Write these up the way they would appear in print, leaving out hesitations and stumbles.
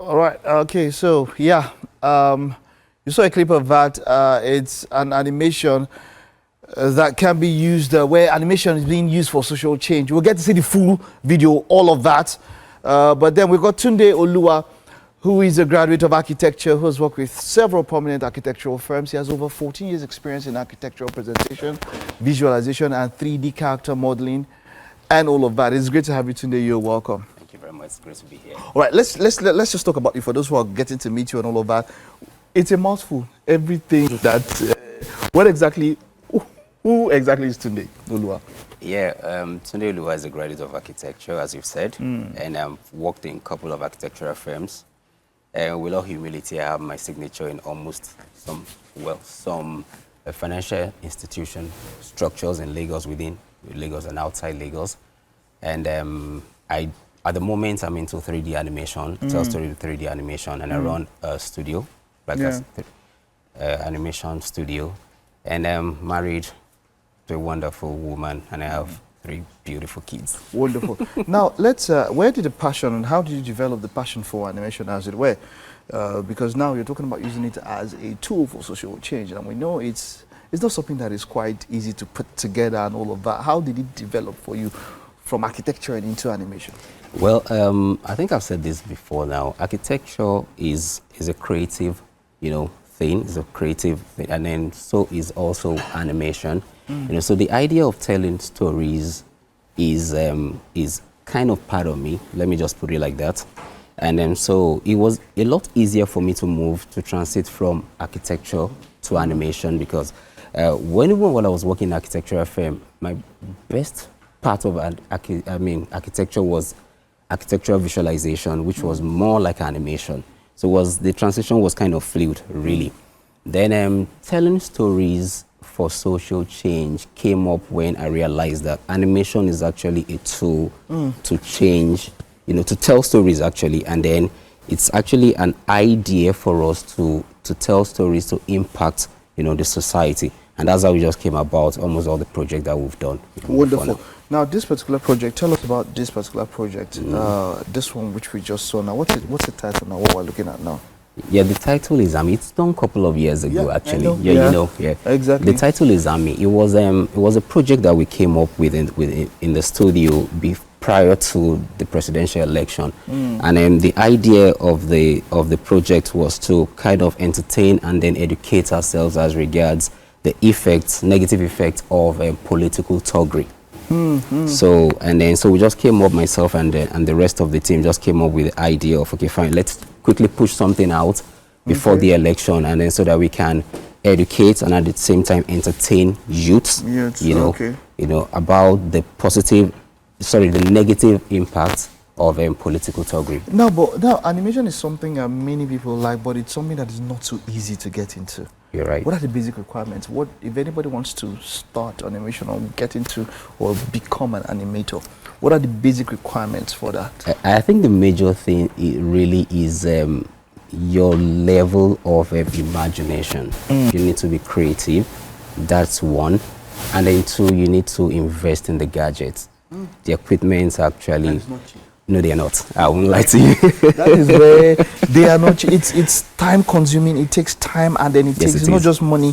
All right. Okay. So yeah, you saw a clip of that. It's an animation that can be used where animation is being used for social change. We'll get to see the full video, all of that. But then we've got Tunde Oluwa, who is a graduate of architecture, who has worked with several prominent architectural firms. He has over 14 years experience in architectural presentation, visualization, and 3D character modeling, and all of that. It's great to have you, Tunde. You're welcome. Thank you very much. It's great to be here. All right, let's just talk about you for those who are getting to meet you and all of that. It's a mouthful. Everything that who exactly is Tunde Oluwa? Yeah, Tunde Oluwa is a graduate of architecture, as you've said, and I've worked in a couple of architectural firms. And with all humility, I have my signature in almost some financial institution structures in Lagos, within Lagos and outside Lagos. And at the moment, I'm into 3D animation, tell story with 3D animation, and I run a studio, animation studio. And I'm married to a wonderful woman, and I have 3 beautiful kids. Wonderful. Now, let's, where did the passion and how did you develop the passion for animation, as it were? Because now you're talking about using it as a tool for social change, and we know it's not something that is quite easy to put together and all of that. How did it develop for you from architecture and into animation? Well, I think I've said this before now. Architecture is a creative, thing. It's a creative thing, and then so is also animation. So the idea of telling stories is kind of part of me. Let me just put it like that. And then so it was a lot easier for me to transit from architecture to animation, because when I was working in architectural firm, my best part of architecture was architectural visualization, which was more like animation. So the transition was kind of fluid, really. Then telling stories for social change came up when I realized that animation is actually a tool to change, to tell stories actually, and then it's actually an idea for us to tell stories to impact, the society. And that's how we just came about almost all the projects that we've done. Wonderful. Now, this particular project, tell us about this particular project. This one, which we just saw now. What's the title now? What we're looking at now? Yeah, the title is Ami. It's done a couple of years ago, actually. Yeah, exactly. The title is Ami. It was a project that we came up with in the studio prior to the presidential election, and the idea of the project was to kind of entertain and then educate ourselves as regards the negative effects of political thuggery. So we just came up, myself and the rest of the team just came up with the idea of, okay, fine, let's quickly push something out before the election, and then so that we can educate and at the same time entertain youths, about the negative impact of political thuggery. Now animation is something many people like, but it's something that is not so easy to get into. You're right. What are the basic requirements? What if anybody wants to start animation or get into or become an animator? What are the basic requirements for that? I think the major thing really is your level of imagination. You need to be creative. That's one. And then 2, you need to invest in the gadgets. The equipment actually. That is not cheap. No, they are not. I won't lie to you. That is where they are not. It's time consuming. It takes time, and then it's not just money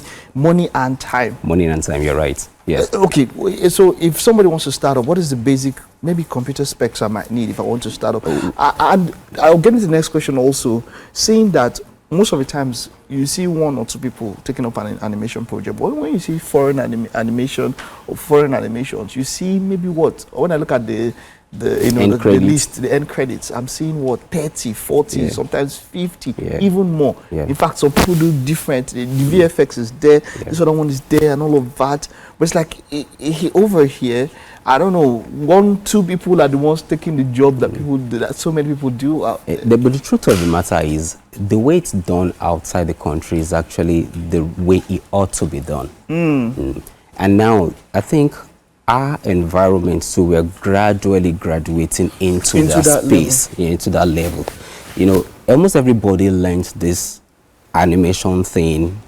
and time. Money and time. You're right. Yes. Okay. So if somebody wants to start up, what is the basic, maybe computer specs I might need if I want to start up? And I'll get into the next question also, saying that most of the times you see 1 or 2 people taking up an animation project, but when you see foreign animation or foreign animations, you see maybe what? When I look at the list, the end credits, I'm seeing 30, 40, sometimes 50, even more. In fact, some people do different. The VFX is there, this other one is there, and all of that. But it's like over here, I don't know, 1, 2 people are the ones taking the job that so many people do. But the truth of the matter is, the way it's done outside the country is actually the way it ought to be done. And now, I think our environment, so we're gradually graduating into that space, into that level. Almost everybody learned this animation thing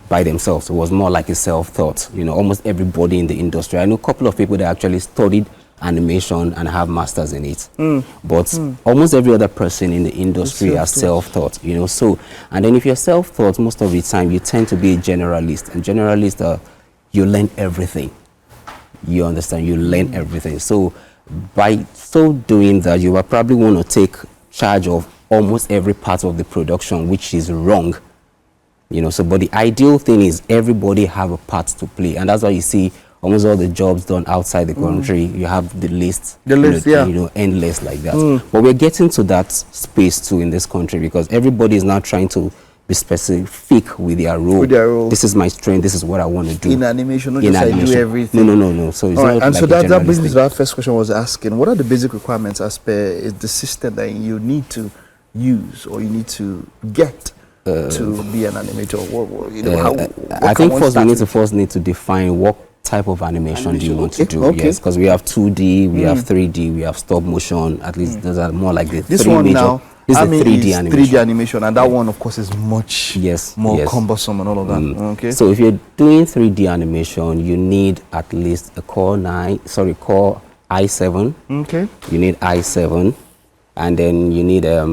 by themselves. It was more like a self-taught. Almost everybody in the industry. I know a couple of people that actually studied animation and have masters in it. But almost every other person in the industry are self-taught, you know. So, and then if you're self-taught, most of the time you tend to be a generalist, and generalists are, you learn everything. You understand? You learn everything. So by so doing that, you will probably want to take charge of almost every part of the production, which is wrong. You know, so but the ideal thing is everybody have a part to play, and that's why you see almost all the jobs done outside the country. You have the list, endless like that. But we're getting to that space too in this country, because everybody is now trying to be specific with their role. This is my strength. This is what I want to do in animation. Not just I do everything. No. So it's not and like so that brings me to that first question I was asking. What are the basic requirements as per is the system that you need to use or you need to get to be an animator? I think first we need to define what type of animation do you want to do. Yes, because we have 2D, we have 3D, we have stop motion. At least those are more like the this three one major. now. This is 3D animation. 3D animation, and that one, of course, is much more cumbersome and all of that. Okay. So if you're doing 3D animation, you need at least a Core i7. Okay. You need i7. And then you need a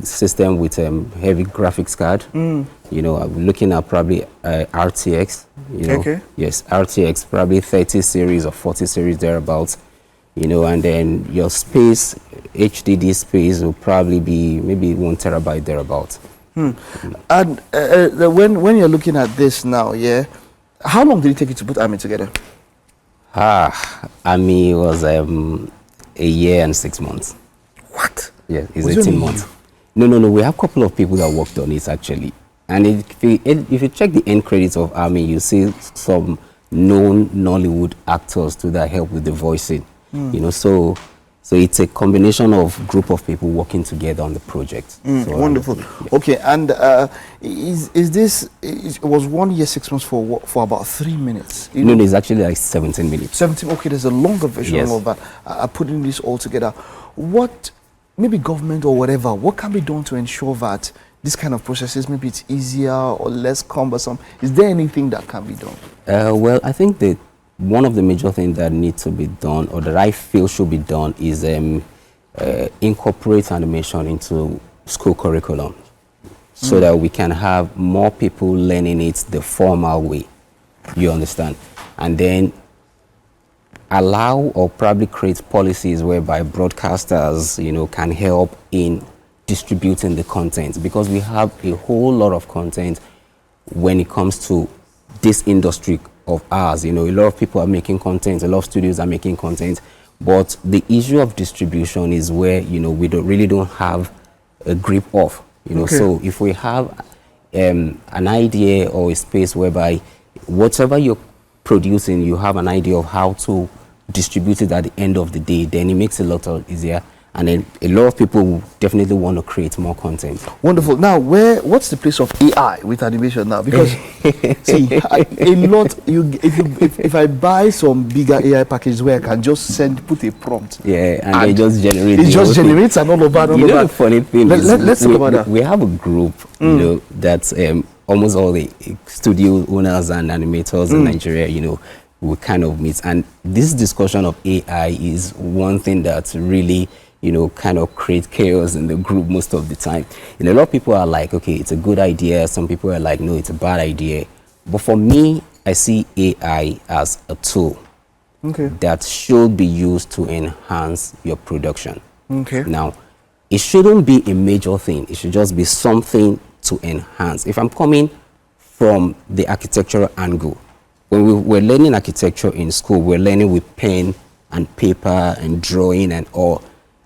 system with heavy graphics card. You know, I'm looking at probably RTX. You know, yes, RTX, probably 30 series or 40 series thereabouts. You know, and then your space, HDD space, will probably be maybe 1 terabyte thereabouts. And when you're looking at this now, how long did it take you to put Ami together? Ami was a year and 6 months. What? Yeah, it's 18 months. No. We have a couple of people that worked on it actually. And if you check the end credits of Army, you see some known Nollywood actors too that help with the voicing. You know, so it's a combination of group of people working together on the project. So, wonderful. Okay, and was 1 year 6 months for about 3 minutes? No, it's actually like 17 minutes. 17. Okay, there's a longer version of that. Putting this all together, what maybe government or whatever, what can be done to ensure that this kind of processes, maybe it's easier or less cumbersome? Is there anything that can be done? Well, I think that one of the major things that needs to be done, or that I feel should be done, is incorporate animation into school curriculum, so that we can have more people learning it the formal way. You understand? And then allow or probably create policies whereby broadcasters, you know, can help in distributing the content, because we have a whole lot of content when it comes to this industry of ours. You know, a lot of people are making content, a lot of studios are making content, but the issue of distribution is where, you know, we really don't have a grip of, you know. So if we have an idea or a space whereby whatever you're producing, you have an idea of how to distribute it at the end of the day, then it makes it a lot easier. And then a lot of people will definitely want to create more content. Wonderful. Now, what's the place of AI with animation now? Because see, if I buy some bigger AI package where I can just put a prompt, and it just generates. It just generates and all of that. You know, the funny thing is, let's talk about that. We have a group, you know, that's almost all the studio owners and animators in Nigeria, you know, we kind of meet, and this discussion of AI is one thing that really, you know, kind of create chaos in the group most of the time. And a lot of people are like, okay, it's a good idea. Some people are like, no, it's a bad idea. But for me, I see AI as a tool that should be used to enhance your production. Now, it shouldn't be a major thing. It should just be something to enhance. If I'm coming from the architectural angle, when we were learning architecture in school, we're learning with pen and paper and drawing and all.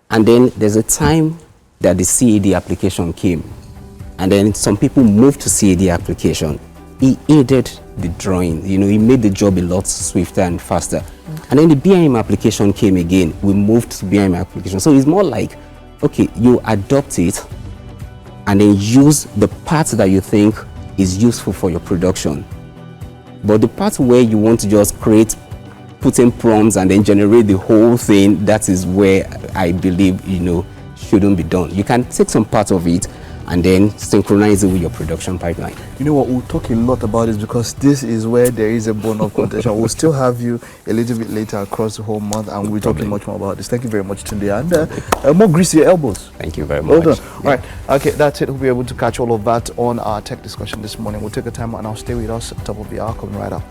And then there's a time that the CAD application came, and then some people moved to CAD application. He aided the drawing, you know, he made the job a lot swifter and faster. And then the BIM application came again, we moved to BIM application. So it's more like, okay, you adopt it and then use the parts that you think is useful for your production. But the part where you want to just put in prompts and then generate the whole thing, that is where I believe, you know, shouldn't be done. You can take some part of it and then synchronize it with your production pipeline. You know what, we'll talk a lot about this because this is where there is a bone of contention. We'll still have you a little bit later across the whole month, and we'll be talking much more about this. Thank you very much, Tunde, and more grease to your elbows. Thank you very much. Well done. All right, okay, that's it. We'll be able to catch all of that on our tech discussion this morning. We'll take a time and I'll stay with us at the top of the hour, coming right up.